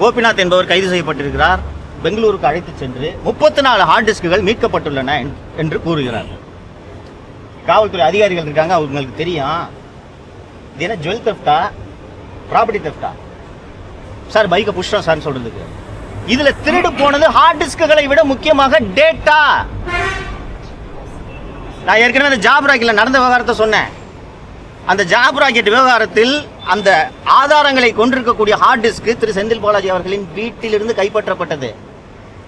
கோபிநாத் என்பவர் கைது செய்யப்பட்டிருக்கிறார். பெங்களூருக்கு அழைத்து சென்று 34 ஹார்ட் டிஸ்குகள் மீட்கப்பட்டுள்ளன என்று கூறுகிறார். காவல்துறை அதிகாரிகள் இருக்காங்க, அவங்களுக்கு தெரியும் இது என்ன ஜுவல் தெஃப்டா ப்ராப்பர்ட்டி தெஃப்டா சார், பைக்கை புஷ்டம் சார் சொல்றதுக்கு. இதுல திருடு போனது ஹார்ட் டிஸ்குகளை விட முக்கியமாக டேட்டா. நான் ஏற்கனவே அந்த ஜாப் ராக்கெட்ல நடந்த விவகாரத்தை சொன்னேன். அந்த ஜாப் ராக்கெட் விவகாரத்தில் அந்த ஆதாரங்களை கொண்டிருக்கக்கூடிய ஹார்ட் டிஸ்க் திரு செந்தில் பாலாஜி அவர்களின் வீட்டிலிருந்து கைப்பற்றப்பட்டது.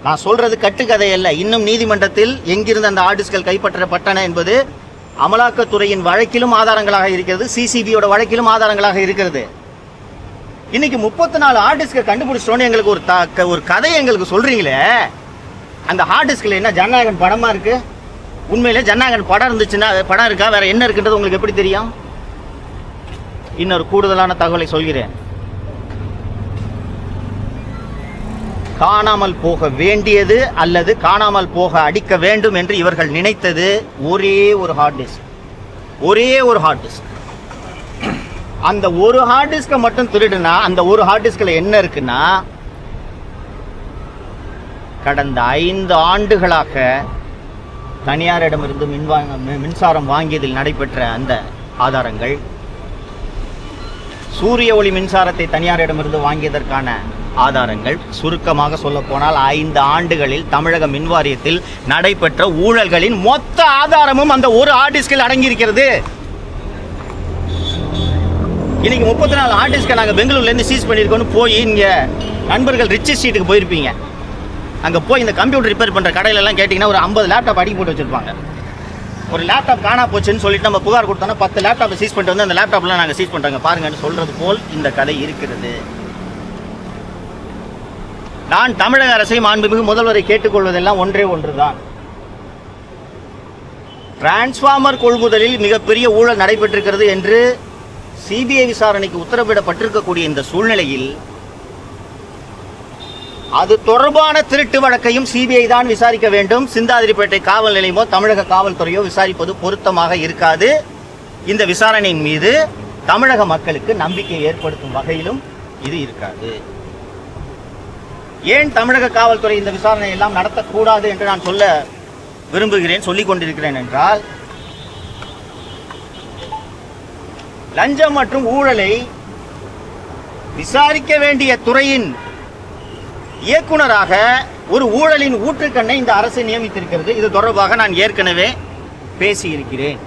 நான் சொல்றது கட்டுக்கதை அல்ல. இன்னும் நீதிமன்றத்தில் எங்கிருந்து அந்த ஹார்ட் டிஸ்கள் கைப்பற்றப்பட்டன என்பது அமலாக்கத்துறையின் வழக்கிலும் ஆதாரங்களாக இருக்கிறது, சிசிபியோட வழக்கிலும் ஆதாரங்களாக இருக்கிறது. இன்னைக்கு 34 ஹார்ட் டிஸ்கை கண்டுபிடிச்சோன்னு எங்களுக்கு ஒரு கதையை எங்களுக்கு சொல்றீங்களே. அந்த ஹார்ட் டிஸ்கில் என்ன ஜனநாயகன் படமா இருக்கு? உண்மையிலே ஜனநாயகன் படம் இருந்துச்சுன்னா படம் இருக்கா? வேற என்ன இருக்குன்றது உங்களுக்கு எப்படி தெரியும்? இன்னொரு கூடுதலான தகவலை சொல்கிறேன். காணாமல் போக வேண்டியது அல்லது காணாமல் போக அடிக்க வேண்டும் என்று இவர்கள் நினைத்தது ஒரே ஒரு ஹார்ட் டிஸ்க். ஒரே ஒரு ஹார்ட் டிஸ்க். அந்த ஒரு ஹார்ட் டிஸ்கை மட்டும் திருடுனா அந்த ஒரு ஹார்ட் டிஸ்கில் என்ன இருக்குன்னா, கடந்த 5 ஆண்டுகளாக தனியாரிடமிருந்து மின்சாரம் வாங்கியதில் நடைபெற்ற அந்த ஆதாரங்கள், சூரிய ஒளி மின்சாரத்தை தனியாரிடமிருந்து வாங்கியதற்கான ஆதாரங்கள், சுருக்கமாக சொல்ல போனால் 5 ஆண்டுகளில் தமிழக மின்வாரியத்தில் நடைபெற்ற ஊழல்களின் மொத்த ஆதாரமும் அந்த ஒரு ஹார்ட் டிஸ்கில் அடங்கியிருக்கிறது. இன்னைக்கு 34 ஹார்ட் டிஸ்கை நாங்கள் பெங்களூர்லேருந்து சீஸ் பண்ணியிருக்கோன்னு போய் இங்கே நண்பர்கள் ரிச்சி ஸ்ட்ரீட்டுக்கு போயிருப்பீங்க. அங்கே போய் இந்த கம்ப்யூட்டர் ரிப்பேர் பண்ணுற கடையிலெல்லாம் கேட்டிங்கன்னா ஒரு 50 லேப்டாப் அடிக்கி போட்டு வச்சுருப்பாங்க. ஒரு லேப்டாப் காணா போச்சுன்னு சொல்லிட்டு நம்ம புகார் கொடுத்தோன்னா 10 லேப்டாப்பை சீஸ் பண்ணிட்டு வந்து அந்த லேப்டாப்லாம் நாங்கள் சீஸ் பண்ணுறாங்க பாருங்கன்னு சொல்கிறது போல் இந்த கதை இருக்கிறது. நான் தமிழக அரசை மாண்புமிகு முதல்வரை கேட்டுக்கொள்வதெல்லாம் ஒன்றே ஒன்றுதான். டிரான்ஸ்ஃபார்மர் கொள்முதலில் மிகப்பெரிய ஊழல் நடைபெற்றிருக்கிறது என்று சிபிஐ விசாரணைக்கு உத்தரவிடப்பட்டிருக்கக்கூடிய இந்த சூழ்நிலையில் அது தொடர்பான திருட்டு வழக்கையும் சிபிஐ தான் விசாரிக்க வேண்டும். சிந்தாதிரிப்பேட்டை காவல் நிலையமோ தமிழக காவல்துறையோ விசாரிப்பது பொருத்தமாக இருக்காது. இந்த விசாரணையின் மீது தமிழக மக்களுக்கு நம்பிக்கை ஏற்படுத்தும் வகையிலும் இது இருக்காது. ஏன் தமிழக காவல்துறை இந்த விசாரணை எல்லாம் நடத்தக்கூடாது என்று நான் சொல்ல விரும்புகிறேன், சொல்லிக் கொண்டிருக்கிறேன் என்றால், லஞ்சம் மற்றும் ஊழலை விசாரிக்க வேண்டிய துறையின் இயக்குனராக ஒரு ஊழலின் ஊற்றுக்கண்ணை இந்த அரசு நியமித்திருக்கிறது. இது தொடர்பாக நான் ஏற்கனவே பேசியிருக்கிறேன்.